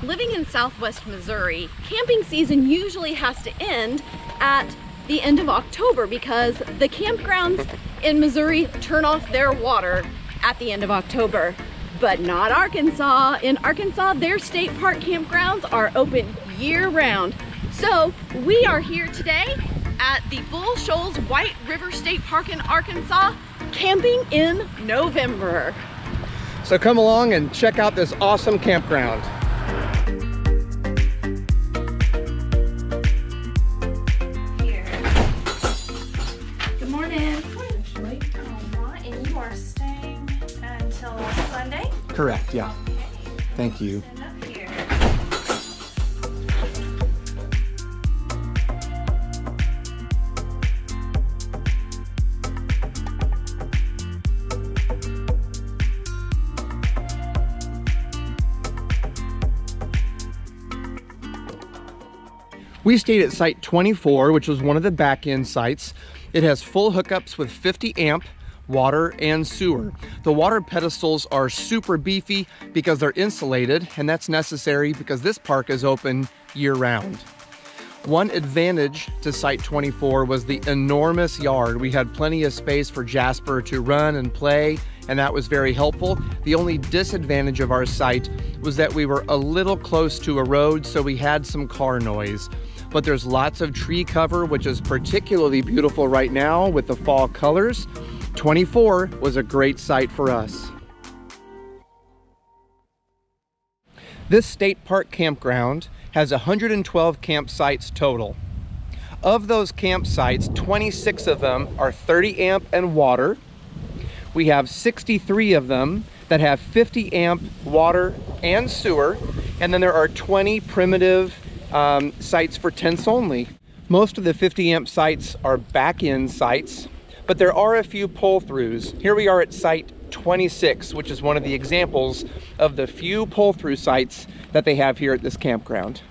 living in Southwest Missouri, camping season usually has to end at the end of October because the campgrounds in Missouri turn off their water at the end of October. But not Arkansas. In Arkansas, their state park campgrounds are open year-round. So we are here today at the Shoals White River State Park in Arkansas, camping in November. So come along and check out this awesome campground. Here. Good morning. Alright, and you are staying until Sunday? Correct, yeah. Okay. Thank you. Stand up here. We stayed at site 24, which was one of the back-end sites. It has full hookups with 50 amp water and sewer. The water pedestals are super beefy because they're insulated, and that's necessary because this park is open year-round. One advantage to site 24 was the enormous yard. We had plenty of space for Jasper to run and play, and that was very helpful. The only disadvantage of our site was that we were a little close to a road, so we had some car noise. But there's lots of tree cover, which is particularly beautiful right now with the fall colors. 24 was a great site for us. This state park campground has 112 campsites total. Of those campsites, 26 of them are 30 amp and water. We have 63 of them that have 50 amp water and sewer, and then there are 20 primitive sites for tents only. Most of the 50 amp sites are back-end sites, but there are a few pull-throughs. Here we are at site 26, which is one of the examples of the few pull-through sites that they have here at this campground.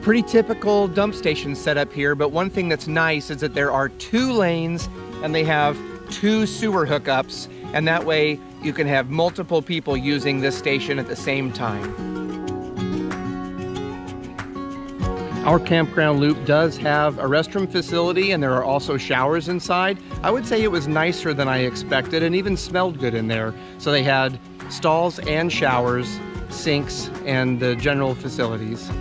Pretty typical dump station setup here, but one thing that's nice is that there are 2 lanes and they have 2 sewer hookups, and that way you can have multiple people using this station at the same time. Our campground loop does have a restroom facility, and there are also showers inside. I would say it was nicer than I expected and even smelled good in there. So they had stalls and showers, sinks, and the general facilities.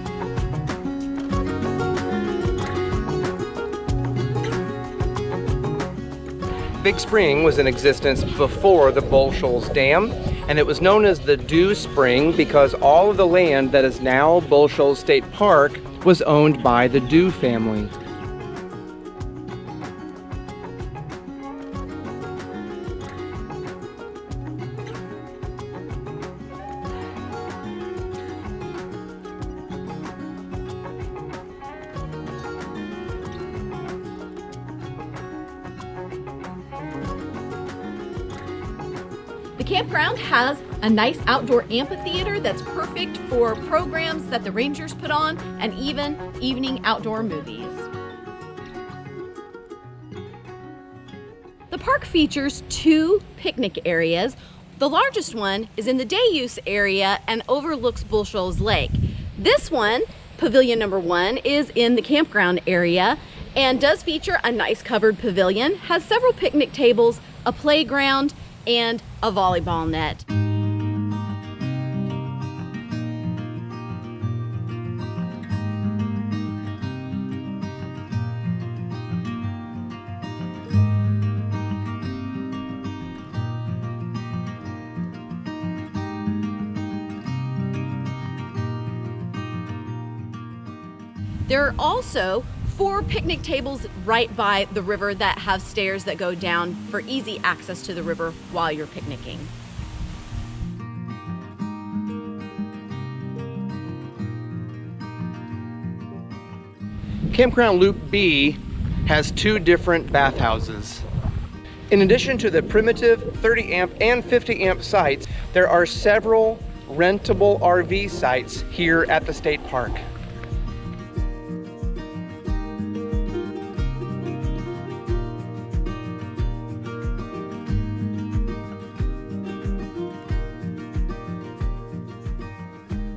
Big Spring was in existence before the Shoals Dam, and it was known as the Dew Spring because all of the land that is now Shoals State Park was owned by the Dew family. The campground has a nice outdoor amphitheater that's perfect for programs that the Rangers put on and even evening outdoor movies. The park features 2 picnic areas. The largest one is in the day use area and overlooks Shoals Lake. This one, pavilion number 1, is in the campground area and does feature a nice covered pavilion, has several picnic tables, a playground, and a volleyball net. There are also 4 picnic tables right by the river that have stairs that go down for easy access to the river while you're picnicking. Campground Loop B has 2 different bathhouses. In addition to the primitive 30 amp and 50 amp sites, there are several rentable RV sites here at the state park.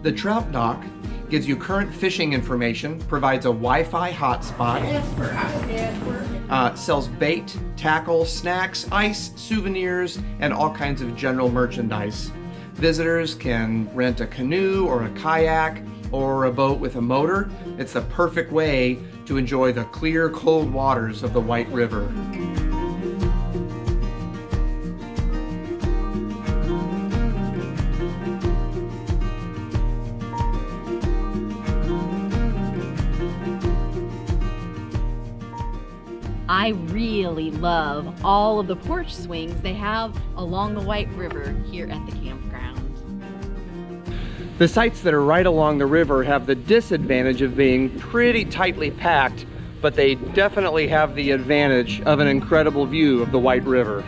The trout dock gives you current fishing information, provides a Wi-Fi hotspot, sells bait, tackle, snacks, ice, souvenirs, and all kinds of general merchandise. Visitors can rent a canoe or a kayak or a boat with a motor. It's the perfect way to enjoy the clear, cold waters of the White River. I really love all of the porch swings they have along the White River here at the campground. The sites that are right along the river have the disadvantage of being pretty tightly packed, but they definitely have the advantage of an incredible view of the White River.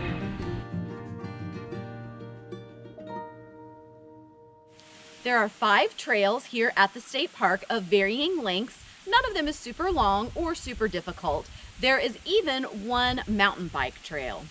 There are 5 trails here at the state park of varying lengths. None of them is super long or super difficult. There is even one mountain bike trail.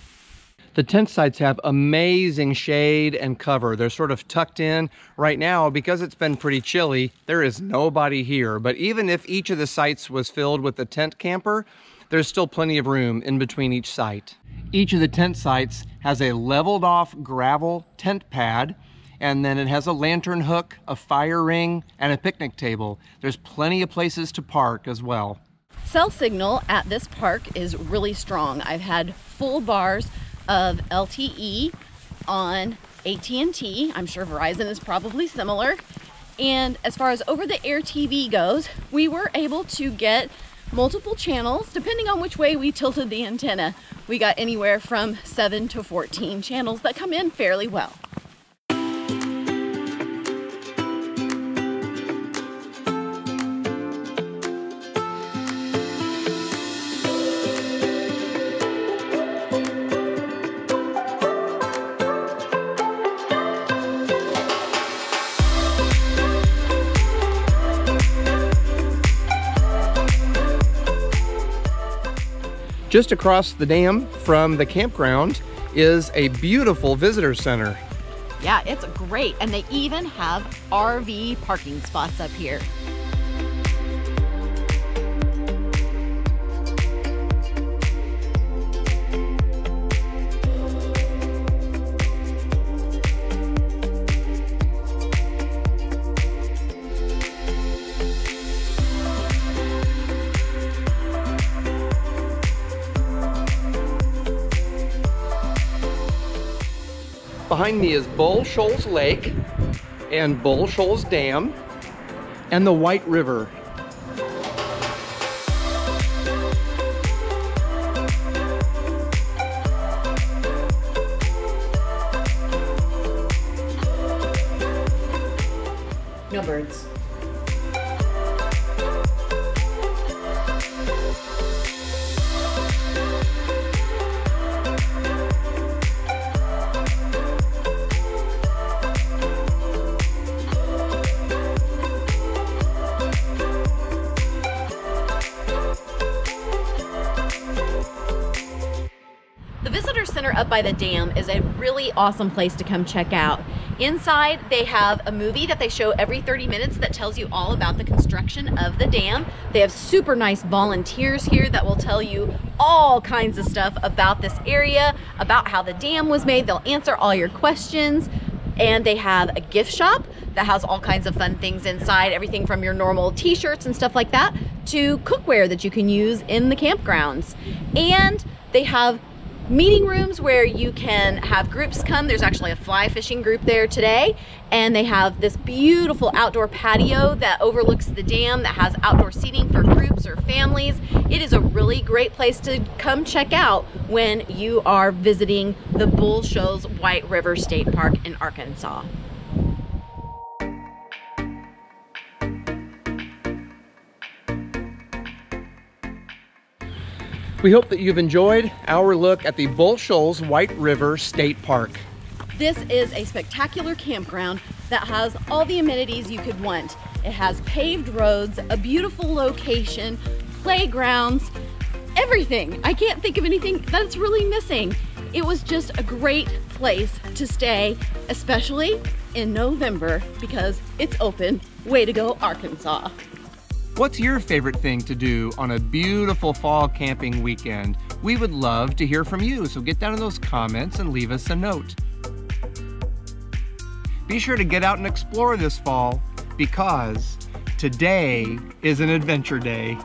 The tent sites have amazing shade and cover. They're sort of tucked in. Right now, because it's been pretty chilly, there is nobody here. But even if each of the sites was filled with a tent camper, there's still plenty of room in between each site. Each of the tent sites has a leveled off gravel tent pad, and then it has a lantern hook, a fire ring, and a picnic table. There's plenty of places to park as well. Cell signal at this park is really strong. I've had full bars of LTE on AT&T. I'm sure Verizon is probably similar. And as far as over-the-air TV goes, we were able to get multiple channels depending on which way we tilted the antenna. We got anywhere from 7 to 14 channels that come in fairly well. Just across the dam from the campground is a beautiful visitor center. Yeah, it's great. And they even have RV parking spots up here. Behind me is Bull Shoals Lake and Bull Shoals Dam and the White River. No birds. The visitor center up by the dam is a really awesome place to come check out. Inside, they have a movie that they show every 30 minutes that tells you all about the construction of the dam. They have super nice volunteers here that will tell you all kinds of stuff about this area, about how the dam was made. They'll answer all your questions. And they have a gift shop that has all kinds of fun things inside, everything from your normal t-shirts and stuff like that to cookware that you can use in the campgrounds. And they have meeting rooms where you can have groups come. There's actually a fly fishing group there today, and they have this beautiful outdoor patio that overlooks the dam that has outdoor seating for groups or families. It is a really great place to come check out when you are visiting the Bull Shoals White River State Park in Arkansas. We hope that you've enjoyed our look at the Bull Shoals White River State Park. This is a spectacular campground that has all the amenities you could want. It has paved roads, a beautiful location, playgrounds, everything. I can't think of anything that's really missing. It was just a great place to stay, especially in November because it's open. Way to go, Arkansas. What's your favorite thing to do on a beautiful fall camping weekend? We would love to hear from you, so get down in those comments and leave us a note. Be sure to get out and explore this fall because today is an adventure day.